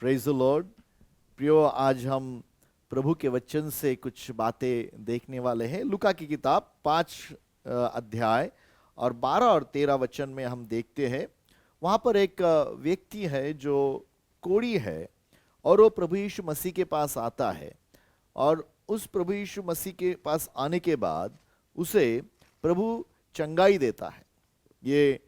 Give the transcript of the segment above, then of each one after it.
Praise the Lord. प्रियो, आज हम प्रभु के वचन से कुछ बातें देखने वाले हैं। लूका की किताब 5 अध्याय और 12 और 13 वचन में हम देखते हैं, वहाँ पर एक व्यक्ति है जो कोढ़ी है और वो प्रभु यीशु मसीह के पास आता है। और उस प्रभु यीशु मसीह के पास आने के बाद उसे प्रभु चंगाई देता है। ये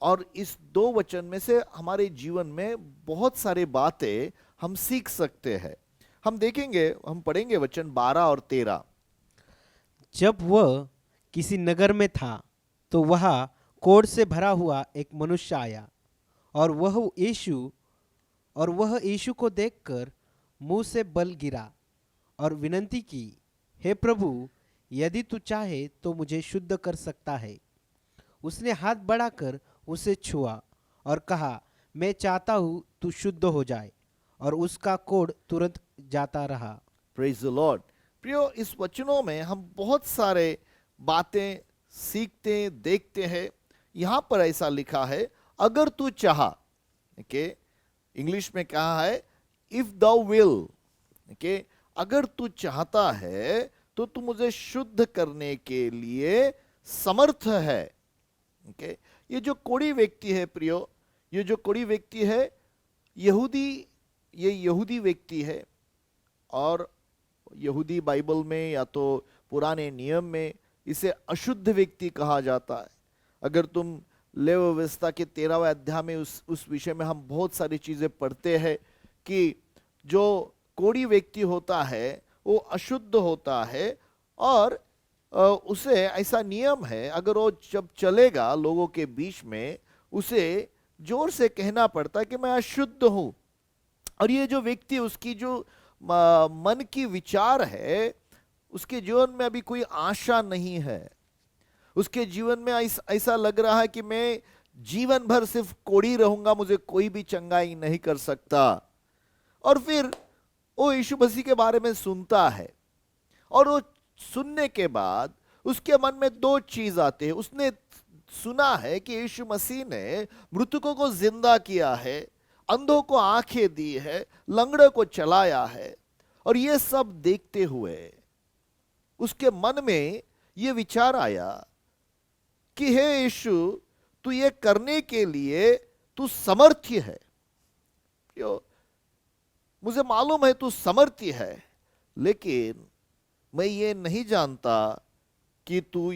और इस 2 वचन में से हमारे जीवन में बहुत सारे बातें हम सीख सकते हैं। हम देखेंगे, हम पढ़ेंगे वचन 12 और 13। जब वह किसी नगर में था तो वहाँ कोढ़ से भरा हुआ एक मनुष्य आया और वह यीशु को देखकर मुंह से बल गिरा और विनती की, हे प्रभु, यदि तू चाहे तो मुझे शुद्ध कर सकता है। उसने हाथ बढ़ाकर उसे छुआ और कहा, मैं चाहता हूँ तू शुद्ध हो जाए, और उसका कोढ़ तुरंत जाता रहा। Praise the Lord. प्रियो, इस वचनों में हम बहुत सारे बातें सीखते देखते हैं। यहाँ पर ऐसा लिखा है, अगर तू चाहा, के इंग्लिश में कहा है इफ thou will, के अगर तू चाहता है तो तू मुझे शुद्ध करने के लिए समर्थ है। ओके, ये जो कोढ़ी व्यक्ति है प्रियो, ये जो कोढ़ी व्यक्ति है यहूदी व्यक्ति है। और यहूदी बाइबल में या तो पुराने नियम में इसे अशुद्ध व्यक्ति कहा जाता है। अगर तुम लेव व्यवस्था के 13वें अध्याय में उस विषय में हम बहुत सारी चीजें पढ़ते हैं कि जो कोढ़ी व्यक्ति होता है वो अशुद्ध होता है और उसे ऐसा नियम है, अगर वो जब चलेगा लोगों के बीच में उसे जोर से कहना पड़ता है कि मैं अशुद्ध हूं। और ये जो व्यक्ति, उसकी जो मन की विचार है, उसके जीवन में अभी कोई आशा नहीं है। उसके जीवन में ऐसा लग रहा है कि मैं जीवन भर सिर्फ कोढ़ी रहूंगा, मुझे कोई भी चंगाई नहीं कर सकता। और फिर वो यीशु मसीह के बारे में सुनता है और वो सुनने के बाद उसके मन में 2 चीज आते हैं। उसने सुना है कि यीशु मसीह ने मृतकों को जिंदा किया है, अंधों को आंखें दी है, लंगड़ों को चलाया है। और ये सब देखते हुए उसके मन में ये विचार आया कि हे यीशु, तू ये करने के लिए तू समर्थी है। क्यों? मुझे मालूम है तू समर्थी है, लेकिन मैं ये नहीं जानता कि तू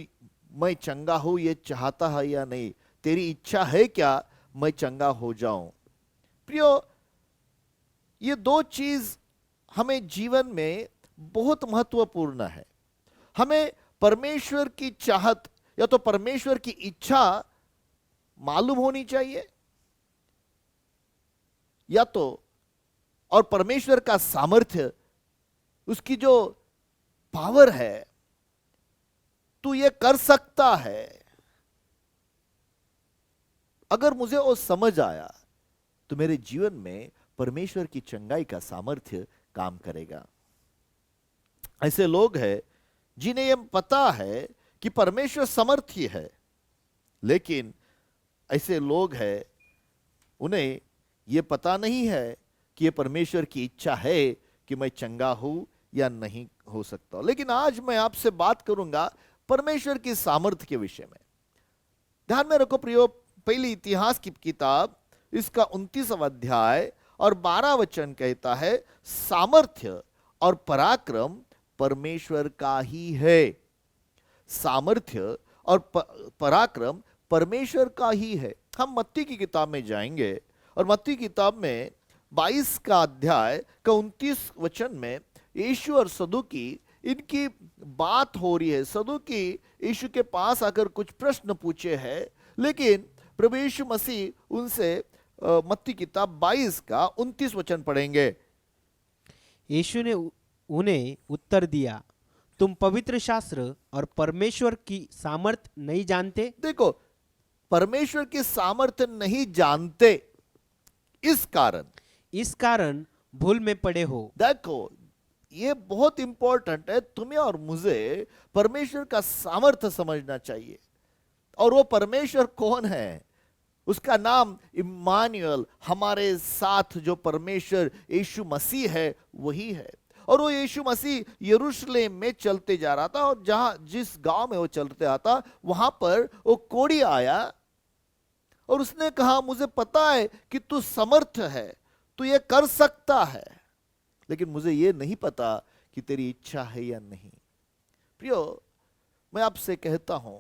मैं चंगा हूं ये चाहता है या नहीं। तेरी इच्छा है क्या मैं चंगा हो जाऊं? प्रियो, ये 2 चीज हमें जीवन में बहुत महत्वपूर्ण है। हमें परमेश्वर की चाहत या तो परमेश्वर की इच्छा मालूम होनी चाहिए, या तो और परमेश्वर का सामर्थ्य, उसकी जो पावर है, तू ये कर सकता है। अगर मुझे वो समझ आया तो मेरे जीवन में परमेश्वर की चंगाई का सामर्थ्य काम करेगा। ऐसे लोग हैं जिन्हें यह पता है कि परमेश्वर समर्थी है, लेकिन ऐसे लोग हैं उन्हें यह पता नहीं है कि यह परमेश्वर की इच्छा है कि मैं चंगा हूं या नहीं हो सकता। लेकिन आज मैं आपसे बात करूंगा परमेश्वर की सामर्थ्य के विषय में। ध्यान में रखो प्रियो, पहली इतिहास की किताब इसका 29वां अध्याय और 12 वचन कहता है, सामर्थ्य और पराक्रम परमेश्वर का ही है। सामर्थ्य और पराक्रम परमेश्वर का ही है। हम मत्ती की किताब में जाएंगे और मत्ती की किताब में 22 का अध्याय का 29 वचन में यीशु और सदुकी, इनकी बात हो रही है। सदुकी यीशु के पास आकर कुछ प्रश्न पूछे हैं, लेकिन प्रभु यीशु मसीह उनसे मत्ती किताब 22 का 29 वचन पढ़ेंगे। यीशु ने उन्हें उत्तर दिया, तुम पवित्र शास्त्र और परमेश्वर की सामर्थ नहीं जानते? देखो, परमेश्वर की सामर्थ्य नहीं जानते, इस कारण भूल में पड़े हो। देखो, ये बहुत इंपॉर्टेंट है। तुम्हें और मुझे परमेश्वर का सामर्थ्य समझना चाहिए। और वो परमेश्वर कौन है? उसका नाम इम्मानुएल, हमारे साथ जो परमेश्वर यीशु मसीह है वही है। और वो यीशु मसीह यरूशलेम में चलते जा रहा था, और जहां जिस गांव में वो चलते आता वहां पर वो कोढ़ी आया और उसने कहा, मुझे पता है कि तू समर्थ है, तू ये कर सकता है, लेकिन मुझे ये नहीं पता कि तेरी इच्छा है या नहीं। प्रियो, मैं आपसे कहता हूं,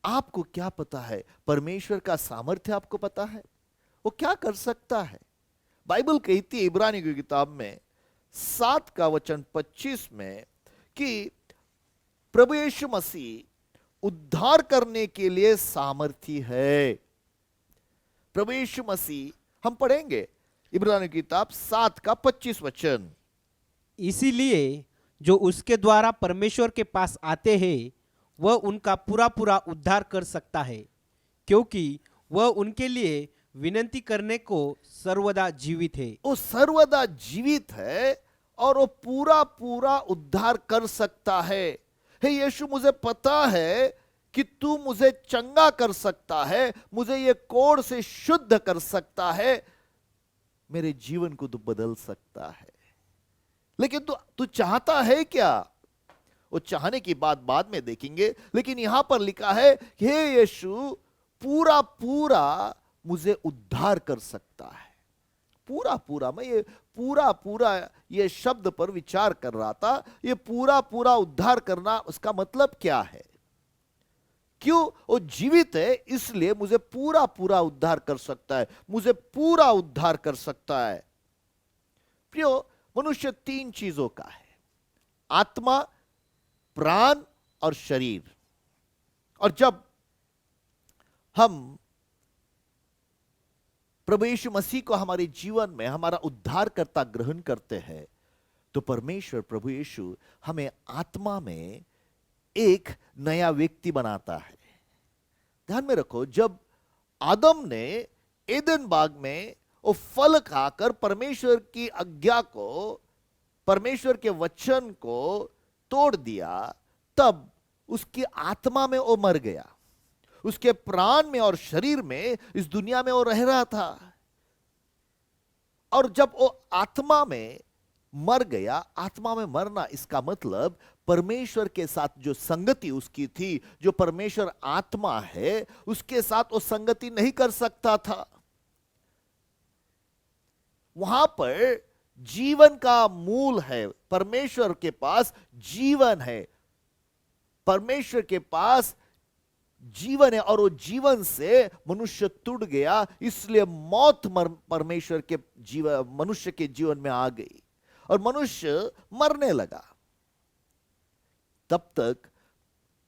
आपको क्या पता है? परमेश्वर का सामर्थ्य आपको पता है? वो क्या कर सकता है? बाइबल कहती है इब्रानी की किताब में 7 का वचन 25 में कि प्रभु यीशु मसीह उद्धार करने के लिए सामर्थी है। प्रभु यीशु मसीह, हम पढ़ेंगे इब्रानी की किताब 7 का 25 वचन। इसीलिए जो उसके द्वारा परमेश्वर के पास आते हैं वह उनका पूरा पूरा उद्धार कर सकता है, क्योंकि वह उनके लिए विनती करने को सर्वदा जीवित है। वो सर्वदा जीवित है और वो पूरा पूरा उद्धार कर सकता है। हे यीशु, मुझे पता है कि तू मुझे चंगा कर सकता है, मुझे ये कोढ़ से शुद्ध कर सकता है, मेरे जीवन को तू बदल सकता है, लेकिन तू चाहता है क्या? वो चाहने की बात बाद में देखेंगे, लेकिन यहां पर लिखा है, हे यीशु, पूरा पूरा मुझे उद्धार कर सकता है। पूरा पूरा, मैं ये पूरा पूरा ये शब्द पर विचार कर रहा था। ये पूरा पूरा उद्धार करना, उसका मतलब क्या है? क्यों? वो जीवित है, इसलिए मुझे पूरा पूरा उद्धार कर सकता है, मुझे पूरा उद्धार कर सकता है। प्रियो, मनुष्य 3 चीजों का है, आत्मा, प्राण और शरीर। और जब हम प्रभु यीशु मसीह को हमारे जीवन में हमारा उद्धारकर्ता ग्रहण करते हैं, तो परमेश्वर प्रभु यीशु हमें आत्मा में एक नया व्यक्ति बनाता है। ध्यान में रखो, जब आदम ने एदन बाग में वो फल खाकर परमेश्वर की आज्ञा को, परमेश्वर के वचन को तोड़ दिया, तब उसकी आत्मा में वो मर गया। उसके प्राण में और शरीर में इस दुनिया में वो रह रहा था। और जब वो आत्मा में मर गया, आत्मा में मरना इसका मतलब परमेश्वर के साथ जो संगति उसकी थी, जो परमेश्वर आत्मा है, उसके साथ वो संगति नहीं कर सकता था। वहां पर जीवन का मूल है, परमेश्वर के पास जीवन है, परमेश्वर के पास जीवन है, और वो जीवन से मनुष्य टूट गया, इसलिए मौत परमेश्वर के जीवन, मनुष्य के जीवन में आ गई और मनुष्य मरने लगा। तब तक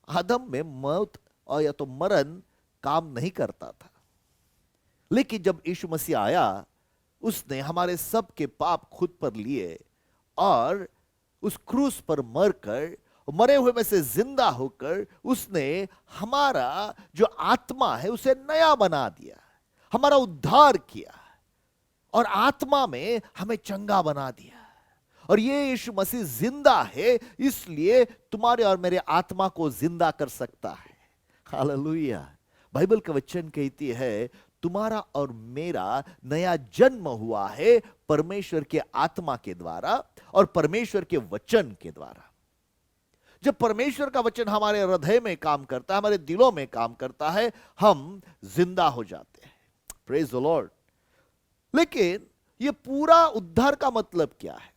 आदम में मौत और या तो मरण काम नहीं करता था, लेकिन जब यीशु मसीह आया, उसने हमारे सब के पाप खुद पर लिए और उस क्रूस पर मरकर, मरे हुए में से जिंदा होकर उसने हमारा जो आत्मा है उसे नया बना दिया, हमारा उद्धार किया और आत्मा में हमें चंगा बना दिया। और ये यीशु मसीह जिंदा है, इसलिए तुम्हारे और मेरे आत्मा को जिंदा कर सकता है। हालेलुया। बाइबल का वचन कहती है, तुम्हारा और मेरा नया जन्म हुआ है परमेश्वर के आत्मा के द्वारा और परमेश्वर के वचन के द्वारा। जब परमेश्वर का वचन हमारे हृदय में काम करता है, हमारे दिलों में काम करता है, हम जिंदा हो जाते हैं। Praise the Lord. लेकिन यह पूरा उद्धार का मतलब क्या है?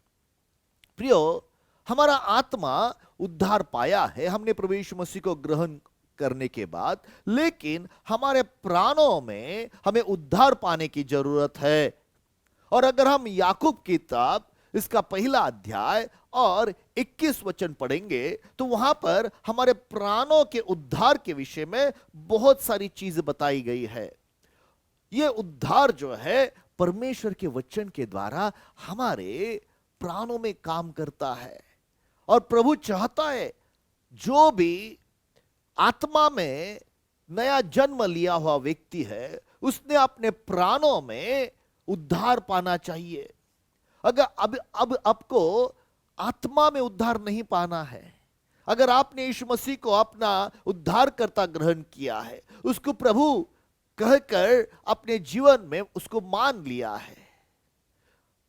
प्रियो, हमारा आत्मा उद्धार पाया है हमने प्रभु यीशु मसीह को ग्रहण करने के बाद, लेकिन हमारे प्राणों में हमें उद्धार पाने की जरूरत है। और अगर हम याकूब की किताब इसका 1 अध्याय और 21 वचन पढ़ेंगे, तो वहां पर हमारे प्राणों के उद्धार के विषय में बहुत सारी चीजें बताई गई है। यह उद्धार जो है परमेश्वर के वचन के द्वारा हमारे प्राणों में काम करता है। और प्रभु चाहता है जो भी आत्मा में नया जन्म लिया हुआ व्यक्ति है, उसने अपने प्राणों में उद्धार पाना चाहिए। अगर अब आपको आत्मा में उद्धार नहीं पाना है, अगर आपने यीशु मसीह को अपना उद्धारकर्ता ग्रहण किया है, उसको प्रभु कहकर अपने जीवन में उसको मान लिया है।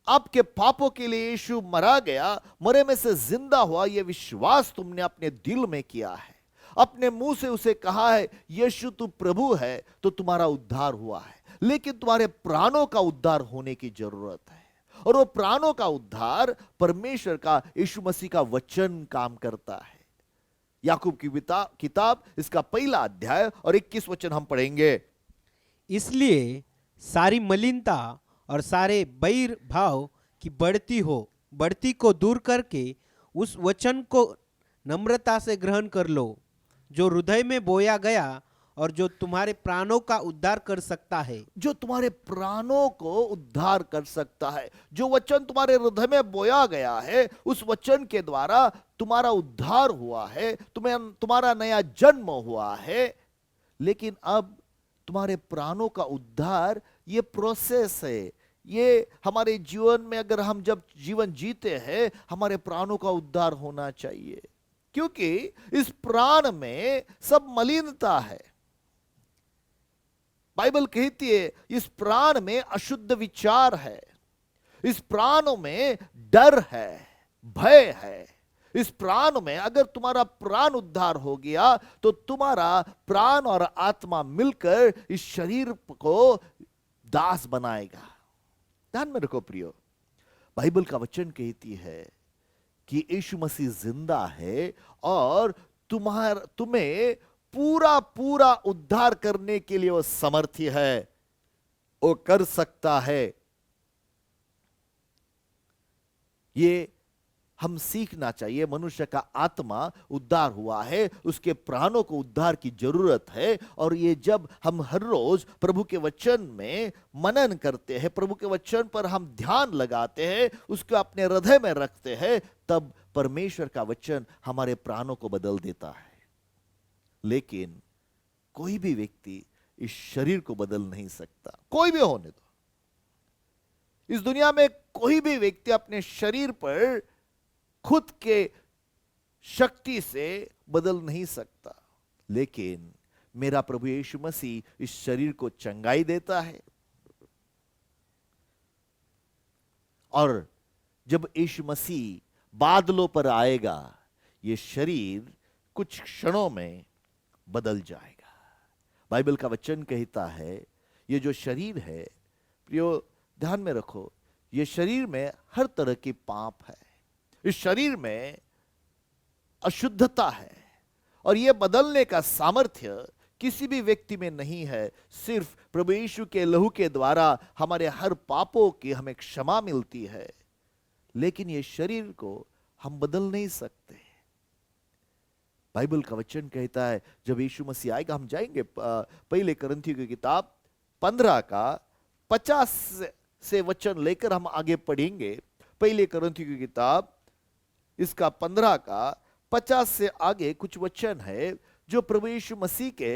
आपके पापों के लिए यीशु मरा गया, मरे में से जिंदा हुआ, यह विश्वास तुमने अपने दिल में किया है, अपने मुंह से उसे कहा है यीशु तू प्रभु है, तो तुम्हारा उद्धार हुआ है। लेकिन तुम्हारे प्राणों का उद्धार होने की जरूरत है, और वो प्राणों का उद्धार परमेश्वर का, यीशु मसीह का वचन काम करता है। याकूब की किताब इसका पहला अध्याय और 21 वचन हम पढ़ेंगे। इसलिए सारी मलिनता और सारे बैर भाव की बढ़ती को दूर करके उस वचन को नम्रता से ग्रहण कर लो, जो हृदय में बोया गया और जो तुम्हारे प्राणों का उद्धार कर सकता है। जो तुम्हारे प्राणों को उद्धार कर सकता है, जो वचन तुम्हारे हृदय में बोया गया है, उस वचन के द्वारा तुम्हारा उद्धार हुआ है, तुम्हारा नया जन्म हुआ है। लेकिन अब तुम्हारे प्राणों का उद्धार ये प्रोसेस है। ये हमारे जीवन में अगर हम जब जीवन जीते हैं, हमारे प्राणों का उद्धार होना चाहिए, क्योंकि इस प्राण में सब मलिनता है। बाइबल कहती है इस प्राण में अशुद्ध विचार है, इस प्राणों में डर है, भय है। इस प्राण में अगर तुम्हारा प्राण उद्धार हो गया तो तुम्हारा प्राण और आत्मा मिलकर इस शरीर को दास बनाएगा। ध्यान में रखो प्रियो, बाइबल का वचन कहती है कि यीशु मसीह जिंदा है और तुम्हें पूरा पूरा उद्धार करने के लिए वो समर्थी है, वो कर सकता है। ये हम सीखना चाहिए। मनुष्य का आत्मा उद्धार हुआ है, उसके प्राणों को उद्धार की जरूरत है। और ये जब हम हर रोज प्रभु के वचन में मनन करते हैं, प्रभु के वचन पर हम ध्यान लगाते हैं, उसको अपने हृदय में रखते हैं, तब परमेश्वर का वचन हमारे प्राणों को बदल देता है। लेकिन कोई भी व्यक्ति इस शरीर को बदल नहीं सकता, कोई भी होने दो। इस दुनिया में कोई भी व्यक्ति अपने शरीर पर खुद के शक्ति से बदल नहीं सकता। लेकिन मेरा प्रभु यीशु मसीह इस शरीर को चंगाई देता है। और जब यीशु मसीह बादलों पर आएगा, ये शरीर कुछ क्षणों में बदल जाएगा। बाइबल का वचन कहता है ये जो शरीर है, प्रियो ध्यान में रखो, ये शरीर में हर तरह की पाप है, इस शरीर में अशुद्धता है, और यह बदलने का सामर्थ्य किसी भी व्यक्ति में नहीं है। सिर्फ प्रभु यीशु के लहू के द्वारा हमारे हर पापों की हमें क्षमा मिलती है। लेकिन ये शरीर को हम बदल नहीं सकते। बाइबल का वचन कहता है जब यीशु मसीह आएगा, हम जाएंगे पहले कुरिन्थियों की किताब 15 का 50 से वचन लेकर हम आगे पढ़ेंगे। पहले कुरिन्थियों की किताब इसका 15 का 50 से आगे कुछ वचन है जो प्रभु यीशु मसीह के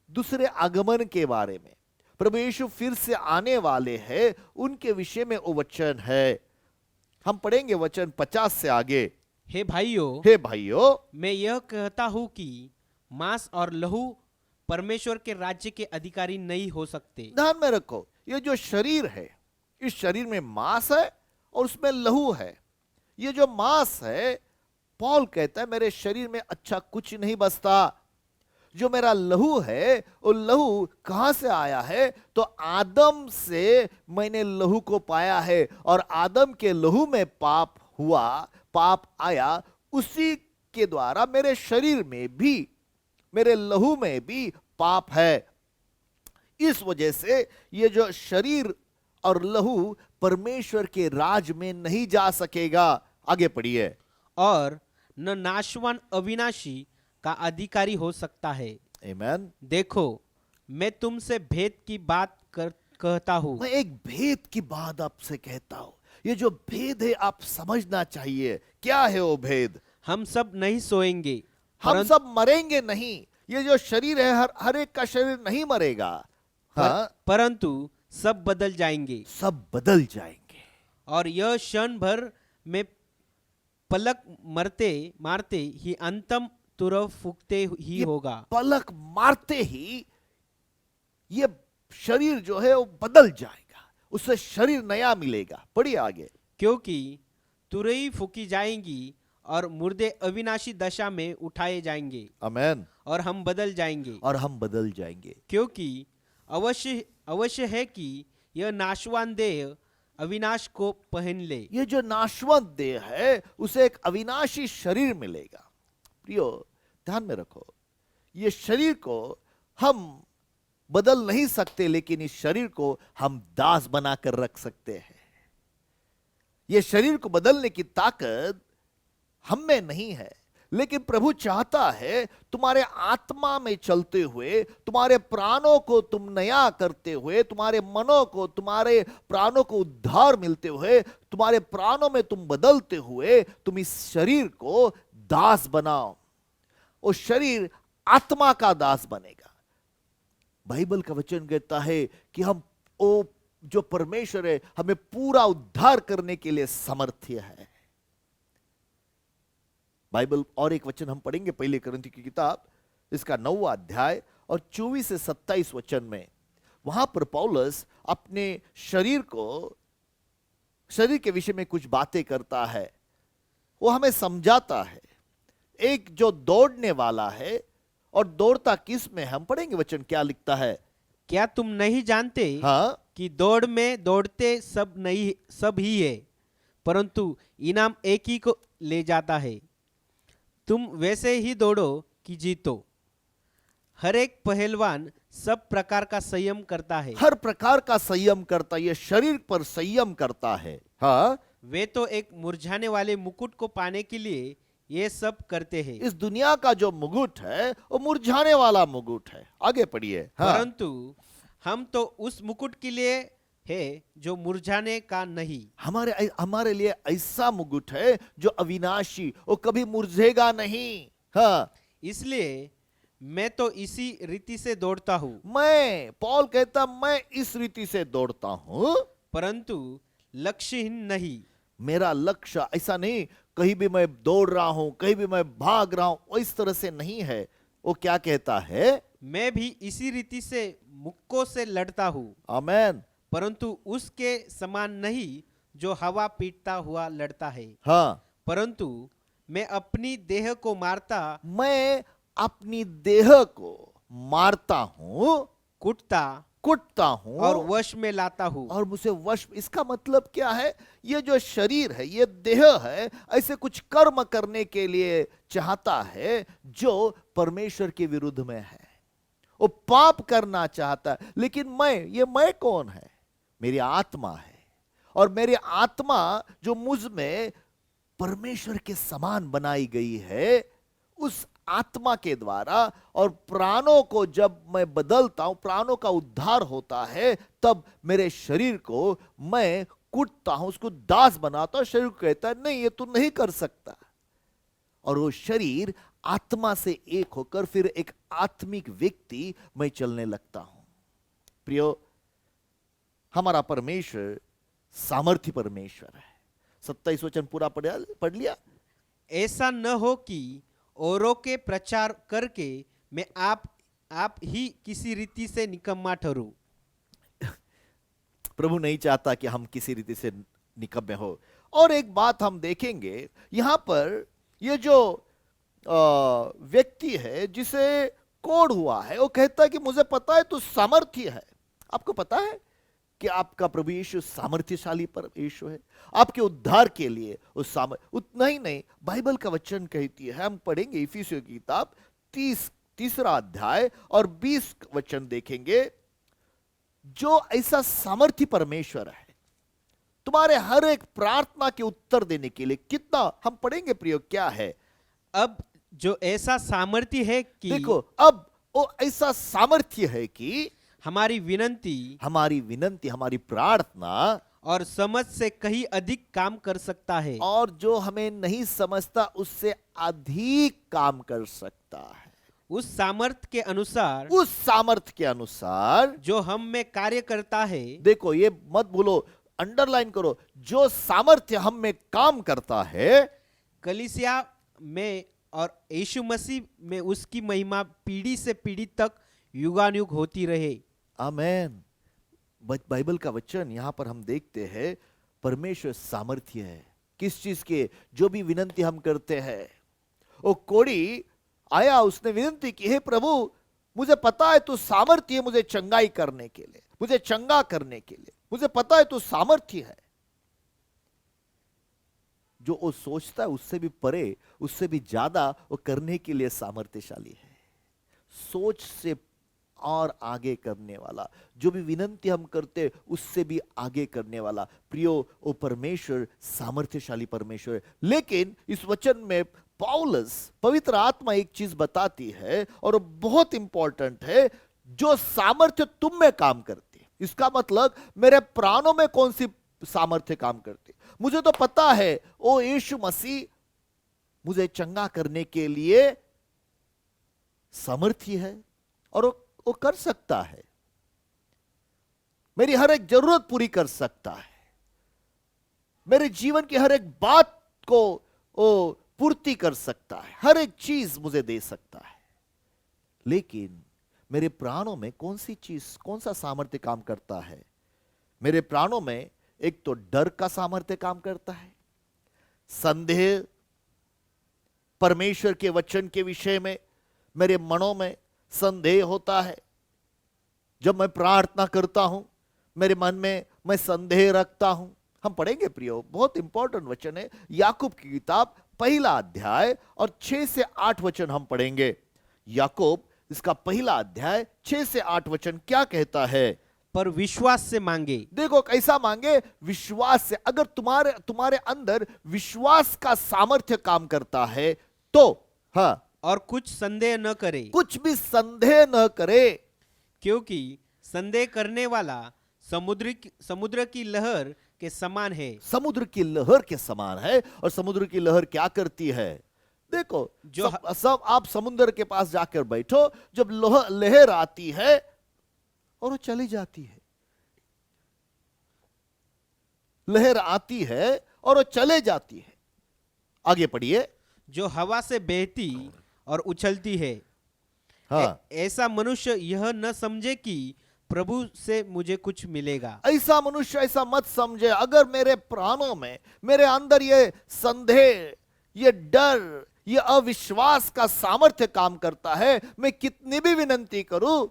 दूसरे आगमन के बारे में, प्रभु यीशु फिर से आने वाले हैं, उनके विषय में वो वचन है। हम पढ़ेंगे वचन 50 से आगे। हे भाइयों, मैं यह कहता हूं कि मांस और लहू परमेश्वर के राज्य के अधिकारी नहीं हो सकते। ध्यान में रखो, ये जो शरीर है, इस शरीर में मांस है और उसमें लहू है। ये जो मांस है, पौल कहता है मेरे शरीर में अच्छा कुछ नहीं बचता। जो मेरा लहू है, वो लहू कहां से आया है? तो आदम से मैंने लहू को पाया है, और आदम के लहू में पाप हुआ, पाप आया, उसी के द्वारा मेरे शरीर में भी, मेरे लहू में भी पाप है। इस वजह से ये जो शरीर और लहू परमेश्वर के राज में नहीं जा सकेगा। आगे पढ़िए। और न नाशवान अविनाशी का अधिकारी हो सकता है। आमीन। देखो, मैं तुमसे भेद की बात कहता हूं। मैं एक भेद की बात आपसे कहता हूं। ये जो भेद है आप समझना चाहिए। क्या है वो भेद? हम सब नहीं सोएंगे, हम सब मरेंगे नहीं। ये जो शरीर है, हर एक का शरीर नहीं मरेगा, हाँ, परंतु सब बदल जाएंगे। सब बदल जाएंगे। और यह क्षण भर में पलक मारते ही अंतम तुरफ फूकते ही होगा। पलक मारते ही ये शरीर जो है वो बदल जाएगा, उससे शरीर नया मिलेगा। पढ़िए आगे। क्योंकि तुरही फूकी जाएंगी और मुर्दे अविनाशी दशा में उठाए जाएंगे आमेन। और हम बदल जाएंगे। और हम बदल जाएंगे। क्योंकि अवश्य अवश्य है कि यह नाशवान देह अविनाश को पहन ले। ये जो नाशवंत देह है उसे एक अविनाशी शरीर मिलेगा। प्रियो ध्यान में रखो, ये शरीर को हम बदल नहीं सकते, लेकिन इस शरीर को हम दास बनाकर रख सकते हैं। ये शरीर को बदलने की ताकत हम में नहीं है, लेकिन प्रभु चाहता है तुम्हारे आत्मा में चलते हुए, तुम्हारे प्राणों को तुम नया करते हुए, तुम्हारे मनों को, तुम्हारे प्राणों को उद्धार मिलते हुए, तुम्हारे प्राणों में तुम बदलते हुए तुम इस शरीर को दास बनाओ। वो शरीर आत्मा का दास बनेगा। बाइबल का वचन कहता है कि हम वो जो परमेश्वर है हमें पूरा उद्धार करने के लिए समर्थ्य है। बाइबल और एक वचन हम पढ़ेंगे, पहले कुरिन्थियों की किताब इसका 9वां अध्याय और 24 से 27 वचन में। वहां पर पौलुस अपने शरीर के विषय में कुछ बातें करता है, वो हमें समझाता है। एक जो दौड़ने वाला है और दौड़ता किस में, हम पढ़ेंगे वचन क्या लिखता है। क्या तुम नहीं जानते हाँ, कि दौड़ में दौड़ते सब ही है, परंतु इनाम एक ही को ले जाता है। तुम वैसे ही दौड़ो कि जीतो। हर एक पहलवान सब प्रकार का संयम करता है। हर प्रकार का संयम करता है, ये शरीर पर संयम करता है। हाँ, वे तो एक मुरझाने वाले मुकुट को पाने के लिए ये सब करते हैं। इस दुनिया का जो मुकुट है वो मुरझाने वाला मुकुट है। आगे पढ़िए। हाँ, परंतु हम तो उस मुकुट के लिए है जो मुरझाने का नहीं। हमारे लिए ऐसा मुकुट है जो अविनाशी, वो कभी मुरझेगा नहीं। हाँ, इसलिए मैं तो इसी रीति से दौड़ता हूँ, पौल कहता मैं इस रीति से दौड़ता हूं, परंतु लक्ष्यहीन नहीं। मेरा लक्ष्य ऐसा नहीं कहीं भी मैं दौड़ रहा हूं, कहीं भी मैं भाग रहा हूं, इस तरह से नहीं है। वो क्या कहता है, मैं भी इसी रीति से मुक्कों से लड़ता हूँ, आमेन, परंतु उसके समान नहीं जो हवा पीटता हुआ लड़ता है। हाँ, परंतु मैं अपनी देह को मारता, मैं अपनी देह को मारता हूं, कुटता हूं और वश में लाता हूँ। और मुझे वश। इसका मतलब क्या है, ये जो शरीर है, ये देह है, ऐसे कुछ कर्म करने के लिए चाहता है जो परमेश्वर के विरुद्ध में है। वो पाप करना चाहता है, लेकिन मैं कौन है, मेरी आत्मा है। और मेरी आत्मा जो मुझ में परमेश्वर के समान बनाई गई है, उस आत्मा के द्वारा और प्राणों को जब मैं बदलता हूं, प्राणों का उद्धार होता है, तब मेरे शरीर को मैं कुटता हूं, उसको दास बनाता हूं। शरीर को कहता है नहीं, ये तू नहीं कर सकता। और वो शरीर आत्मा से एक होकर फिर एक आत्मिक व्यक्ति मैं चलने लगता हूं। प्रियो, हमारा परमेश्वर सामर्थ्य परमेश्वर है। 27 वचन पूरा पढ़ लिया। ऐसा न हो कि औरों के प्रचार करके मैं आप ही किसी रीति से निकम्मा ठहरूं। प्रभु नहीं चाहता कि हम किसी रीति से निकम्मे हो। और एक बात हम देखेंगे यहां पर, ये जो व्यक्ति है जिसे कोढ़ हुआ है, वो कहता है कि मुझे पता है तू सामर्थ्य है। आपको पता है कि आपका प्रभु यीशु सामर्थ्यशाली परमेश्वर है आपके उद्धार के लिए। उस उतना ही नहीं, बाइबल का वचन कहती है, हम पढ़ेंगे इफिसियों की किताब 3 अध्याय और 20 वचन देखेंगे। जो ऐसा सामर्थ्य परमेश्वर है तुम्हारे हर एक प्रार्थना के उत्तर देने के लिए, कितना हम पढ़ेंगे प्रियो, क्या है। अब जो ऐसा सामर्थ्य है कि, देखो, अब वो ऐसा सामर्थ्य है कि हमारी विनंती, हमारी प्रार्थना और समझ से कहीं अधिक काम कर सकता है, और जो हमें नहीं समझता उससे अधिक काम कर सकता है, उस सामर्थ्य के अनुसार जो हम में कार्य करता है। देखो, ये मत भूलो, अंडरलाइन करो, जो सामर्थ्य हम में काम करता है कलीसिया में और यीशु मसीह में उसकी महिमा पीढ़ी से पीढ़ी तक युगानुयुग होती रहे। आमेन। बाइबल का वचन यहां पर हम देखते हैं परमेश्वर सामर्थ्य है किस चीज के। जो भी विनंती हम करते हैं, वो कोड़ी आया, उसने विनंती की, हे प्रभु मुझे पता है तू सामर्थ्य है मुझे चंगाई करने के लिए, मुझे चंगा करने के लिए, मुझे पता है तू सामर्थ्य है। जो वो सोचता है उससे भी परे, उससे भी ज्यादा वो करने के लिए सामर्थ्यशाली है। सोच से और आगे करने वाला, जो भी विनंती हम करते उससे भी आगे करने वाला प्रियो वो परमेश्वर सामर्थ्यशाली परमेश्वर है। लेकिन इस वचन में पौलुस पवित्र आत्मा एक चीज बताती है और वो बहुत इंपॉर्टेंट है, जो सामर्थ्य तुम में काम करती है। इसका मतलब मेरे प्राणों में कौन सी सामर्थ्य काम करती है। मुझे तो पता है ओ यीशु मसीह मुझे चंगा करने के लिए सामर्थ्य है और वो कर सकता है, मेरी हर एक जरूरत पूरी कर सकता है, मेरे जीवन की हर एक बात को वो पूर्ति कर सकता है, हर एक चीज मुझे दे सकता है। लेकिन मेरे प्राणों में कौन सी चीज, कौन सा सामर्थ्य काम करता है। मेरे प्राणों में एक तो डर का सामर्थ्य काम करता है, संदेह परमेश्वर के वचन के विषय में मेरे मनों में संदेह होता है। जब मैं प्रार्थना करता हूं मेरे मन में मैं संदेह रखता हूं। हम पढ़ेंगे प्रियो, बहुत इंपॉर्टेंट वचन है, याकूब की किताब पहला अध्याय और 6 से 8 वचन हम पढ़ेंगे। याकूब इसका पहला अध्याय 6 से 8 वचन क्या कहता है। पर विश्वास से मांगे। देखो कैसा मांगे, विश्वास से। अगर तुम्हारे अंदर विश्वास का सामर्थ्य काम करता है तो हाँ, और कुछ संदेह न करे, कुछ भी संदेह न करे, क्योंकि संदेह करने वाला समुद्र की लहर के समान है। समुद्र की लहर के समान है। और समुद्र की लहर क्या करती है, देखो जो सब आप समुद्र के पास जाकर बैठो, जब लहर आती है और वो चली जाती है, लहर आती है और वो चले जाती है। आगे पढ़िए। जो हवा से बहती और उछलती है। हाँ, ऐसा मनुष्य यह न समझे कि प्रभु से मुझे कुछ मिलेगा। ऐसा मनुष्य ऐसा मत समझे। अगर मेरे प्राणों में, मेरे अंदर ये संदेह, ये डर, ये अविश्वास का सामर्थ्य काम करता है, मैं कितनी भी विनंती करूं,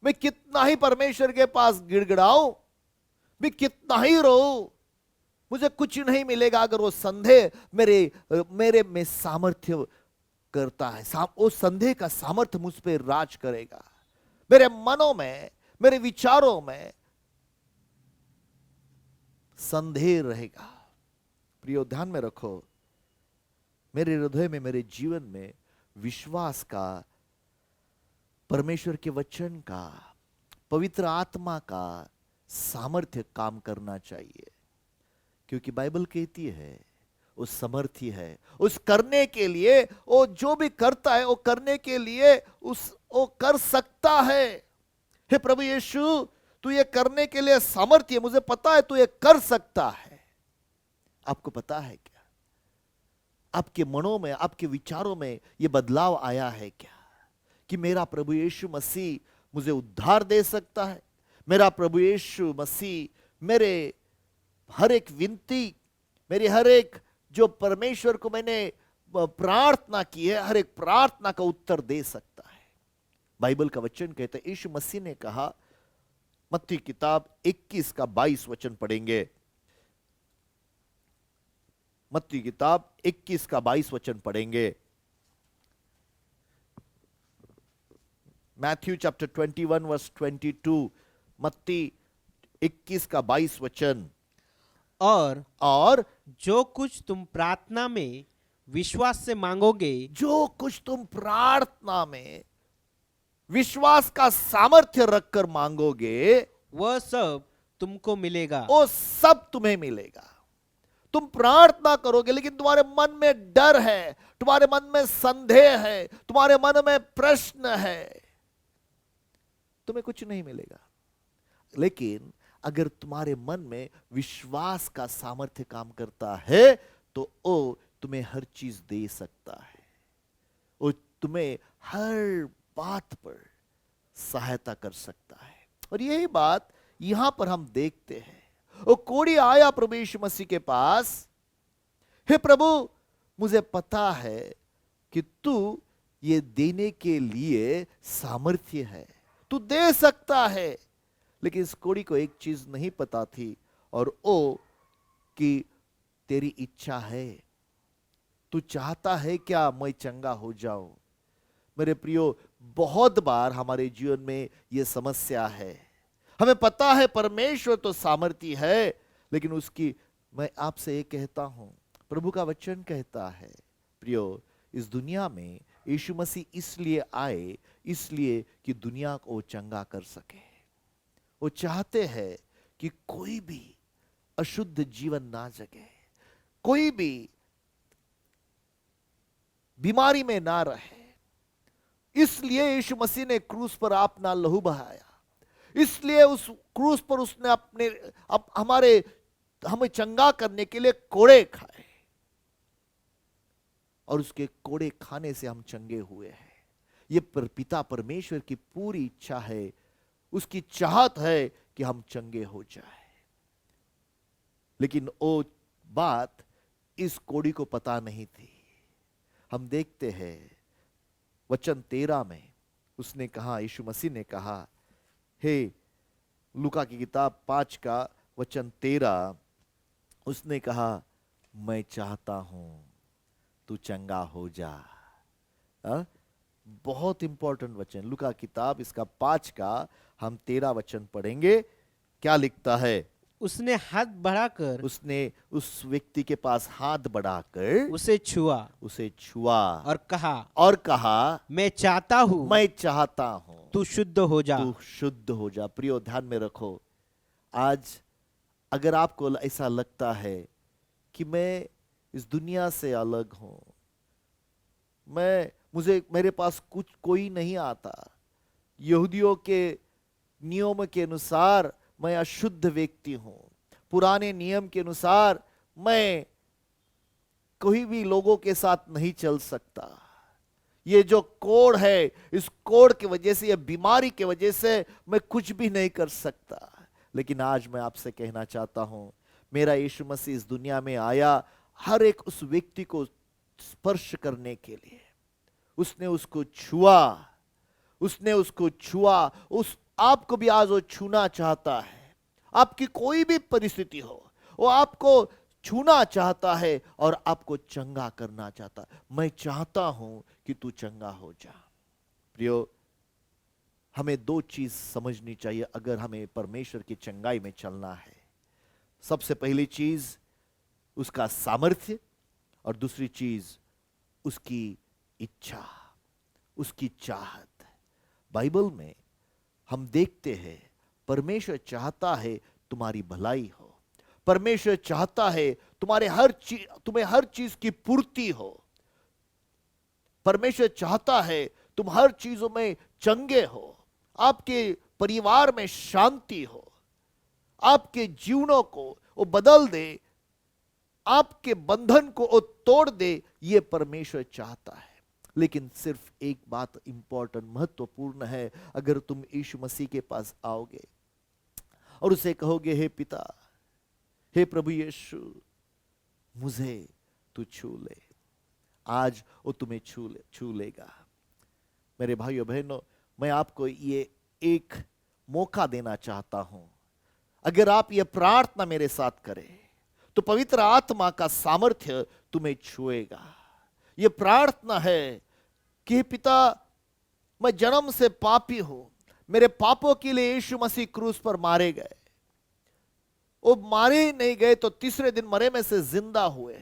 मैं कितना ही परमेश्वर के पास गिड़गिड़ाऊं, मैं कितना ही रोऊं, मुझे कुछ नहीं मिलेगा। अगर वो संदेह मेरे में सामर्थ्य करता है, वो संदेह का सामर्थ्य मुझ पे राज करेगा, मेरे मनों में, मेरे विचारों में संदेह रहेगा। प्रियो ध्यान में रखो, मेरे हृदय में, मेरे जीवन में विश्वास का, परमेश्वर के वचन का, पवित्र आत्मा का सामर्थ्य काम करना चाहिए। क्योंकि बाइबल कहती है उस समर्थी है, उस करने के लिए, वो जो भी करता है वो करने के लिए वो कर सकता है। हे प्रभु यीशु तू ये करने के लिए सामर्थ्य, मुझे पता है तू ये कर सकता है। आपको पता है क्या, आपके मनों में, आपके विचारों में ये बदलाव आया है क्या, कि मेरा प्रभु यीशु मसीह मुझे उद्धार दे सकता है, मेरा प्रभु यीशु मसीह मेरे हर एक विनती, मेरी हर एक जो परमेश्वर को मैंने प्रार्थना की है, हर एक प्रार्थना का उत्तर दे सकता है। बाइबल का वचन कहता है, यीशु मसीह ने कहा, मत्ती किताब 21 का 22 वचन पढ़ेंगे। मत्ती किताब 21 का 22 वचन पढ़ेंगे। मैथ्यू चैप्टर 21 वर्स 22, मत्ती 21 का 22 वचन। और जो कुछ तुम प्रार्थना में विश्वास से मांगोगे, जो कुछ तुम प्रार्थना में विश्वास का सामर्थ्य रखकर मांगोगे, वह सब तुमको मिलेगा। वो सब तुम्हें मिलेगा। तुम प्रार्थना करोगे लेकिन तुम्हारे मन में डर है, तुम्हारे मन में संदेह है, तुम्हारे मन में प्रश्न है, तुम्हें कुछ नहीं मिलेगा। लेकिन अगर तुम्हारे मन में विश्वास का सामर्थ्य काम करता है तो वो तुम्हें हर चीज दे सकता है, वो तुम्हें हर बात पर सहायता कर सकता है। और यही बात यहां पर हम देखते हैं वो कोढ़ी आया प्रभु यीशु मसीह के पास, हे प्रभु मुझे पता है कि तू ये देने के लिए सामर्थ्य है, तू दे सकता है। लेकिन इस कोढ़ी को एक चीज नहीं पता थी, और वो कि तेरी इच्छा है, तू चाहता है क्या मैं चंगा हो जाऊं। मेरे प्रियो, बहुत बार हमारे जीवन में यह समस्या है। हमें पता है परमेश्वर तो सामर्थ्य है, लेकिन उसकी, मैं आपसे ये कहता हूं, प्रभु का वचन कहता है प्रियो, इस दुनिया में यीशु मसीह इसलिए आए, इसलिए कि दुनिया को चंगा कर सके। वो चाहते हैं कि कोई भी अशुद्ध जीवन ना जगे, कोई भी बीमारी में ना रहे। इसलिए यीशु मसीह ने क्रूस पर अपना लहू बहाया, इसलिए उस क्रूस पर उसने हमें चंगा करने के लिए कोड़े खाए, और उसके कोड़े खाने से हम चंगे हुए हैं। ये पिता परमेश्वर की पूरी इच्छा है, उसकी चाहत है कि हम चंगे हो जाए। लेकिन वो बात इस कोड़ी को पता नहीं थी। हम देखते हैं वचन 13 में उसने कहा, यीशु मसीह ने कहा, हे लूका की किताब 5 का वचन 13, उसने कहा मैं चाहता हूं तू चंगा हो जा। बहुत इंपॉर्टेंट वचन, लूका किताब इसका 5 का हम 13 वचन पढ़ेंगे। क्या लिखता है? उसने हाथ बढ़ाकर, उसने उस व्यक्ति के पास हाथ बढ़ाकर उसे छुआ और कहा मैं चाहता हूं तू शुद्ध हो जा। प्रियो, ध्यान में रखो, आज अगर आपको ऐसा लगता है कि मैं इस दुनिया से अलग हूं, मेरे पास कुछ कोई नहीं आता, यहूदियों के नियम के अनुसार मैं अशुद्ध व्यक्ति हूं, पुराने नियम के अनुसार मैं कोई भी लोगों के साथ नहीं चल सकता, ये जो कोड़ है, इस कोड़ की वजह से, ये बीमारी की वजह से मैं कुछ भी नहीं कर सकता। लेकिन आज मैं आपसे कहना चाहता हूं, मेरा यीशु मसीह इस दुनिया में आया हर एक उस व्यक्ति को स्पर्श करने के लिए। उसने उसको छुआ, उस आपको भी आज वो छूना चाहता है। आपकी कोई भी परिस्थिति हो, वो आपको छूना चाहता है और आपको चंगा करना चाहता है। मैं चाहता हूं कि तू चंगा हो जा। प्रियो, हमें 2 चीज समझनी चाहिए अगर हमें परमेश्वर की चंगाई में चलना है। सबसे पहली चीज उसका सामर्थ्य, और दूसरी चीज उसकी इच्छा, उसकी चाहत। बाइबल में हम देखते हैं परमेश्वर चाहता है तुम्हारी भलाई हो, परमेश्वर चाहता है तुम्हें हर चीज की पूर्ति हो, परमेश्वर चाहता है तुम हर चीजों में चंगे हो, आपके परिवार में शांति हो, आपके जीवनों को वो बदल दे, आपके बंधन को वो तोड़ दे, ये परमेश्वर चाहता है। लेकिन सिर्फ एक बात इंपॉर्टेंट, महत्वपूर्ण है, अगर तुम यीशु मसीह के पास आओगे और उसे कहोगे, हे पिता, हे प्रभु यीशु, मुझे तू छू ले, आज वो तुम्हें छू लेगा। मेरे भाइयों बहनों, मैं आपको ये एक मौका देना चाहता हूं। अगर आप ये प्रार्थना मेरे साथ करें तो पवित्र आत्मा का सामर्थ्य तुम्हें छुएगा। ये प्रार्थना है कि पिता, मैं जन्म से पापी हूं, मेरे पापों के लिए यीशु मसीह क्रूस पर मारे गए, वो मारे ही नहीं गए तो तीसरे दिन मरे में से जिंदा हुए।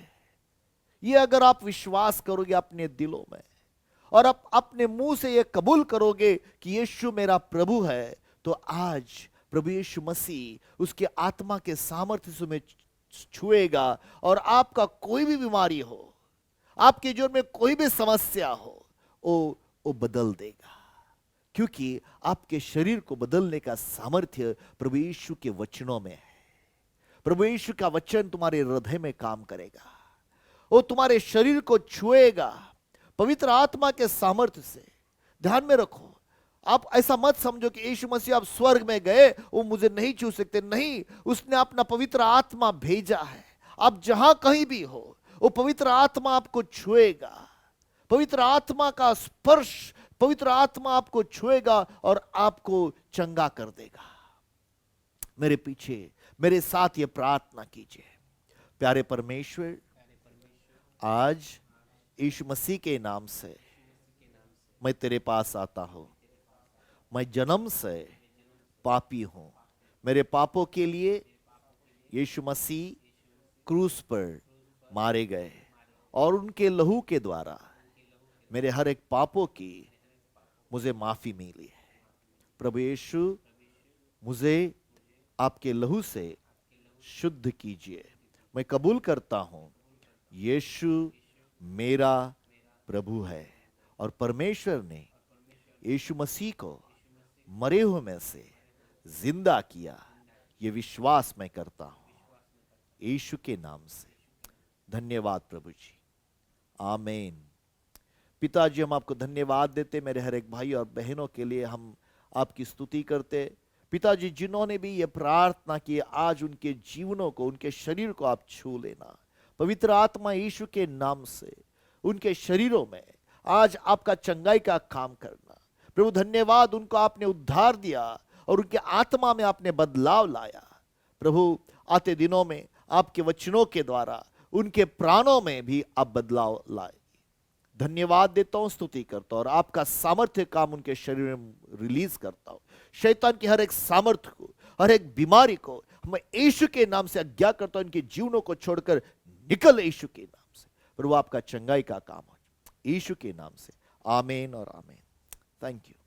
ये अगर आप विश्वास करोगे अपने दिलों में और आप अपने मुंह से ये कबूल करोगे कि यीशु मेरा प्रभु है, तो आज प्रभु यीशु मसीह उसके आत्मा के सामर्थ्य से में छुएगा और आपका कोई भी बीमारी हो, आपके जीवन में कोई भी समस्या हो, वो बदल देगा। क्योंकि आपके शरीर को बदलने का सामर्थ्य प्रभु यीशु के वचनों में है। प्रभु यीशु का वचन तुम्हारे हृदय में काम करेगा, वो तुम्हारे शरीर को छुएगा पवित्र आत्मा के सामर्थ्य से। ध्यान में रखो, आप ऐसा मत समझो कि यीशु मसीह आप स्वर्ग में गए, वो मुझे नहीं छू सकते। नहीं, उसने अपना पवित्र आत्मा भेजा है। आप जहां कहीं भी हो, वो पवित्र आत्मा आपको छुएगा। पवित्र आत्मा का स्पर्श, पवित्र आत्मा आपको छुएगा और आपको चंगा कर देगा। मेरे पीछे, मेरे साथ ये प्रार्थना कीजिए। प्यारे परमेश्वर, आज यीशु मसीह के नाम से मैं तेरे पास आता हूं। मैं जन्म से पापी हूं। मेरे पापों के लिए यीशु मसीह क्रूस पर मारे गए और उनके लहू के द्वारा मेरे हर एक पापों की मुझे माफी मिली है। प्रभु यीशु, मुझे आपके लहू से शुद्ध कीजिए। मैं कबूल करता हूं यीशु मेरा प्रभु है और परमेश्वर ने यीशु मसीह को मरे हुए में से जिंदा किया। ये विश्वास मैं करता हूं यीशु के नाम से। धन्यवाद प्रभु जी, आमीन। पिताजी, हम आपको धन्यवाद देते मेरे हर एक भाई और बहनों के लिए। हम आपकी स्तुति करते पिताजी, जिन्होंने भी ये प्रार्थना की, आज उनके जीवनों को, उनके शरीर को आप छू लेना। पवित्र आत्मा यीशु के नाम से उनके शरीरों में आज आपका चंगाई का काम करना। प्रभु धन्यवाद, उनको आपने उद्धार दिया और उनके आत्मा में आपने बदलाव लाया। प्रभु, आते दिनों में आपके वचनों के द्वारा उनके प्राणों में भी आप बदलाव लाए। धन्यवाद देता हूं, स्तुति करता हूं और आपका सामर्थ्य काम उनके शरीर में रिलीज करता हूं। शैतान की हर एक सामर्थ्य को, हर एक बीमारी को मैं यीशु के नाम से आज्ञा करता हूं, इनके जीवनों को छोड़कर निकल यीशु के नाम से। प्रभु, आपका चंगाई का काम हो यीशु के नाम से। आमीन और आमीन। Thank you.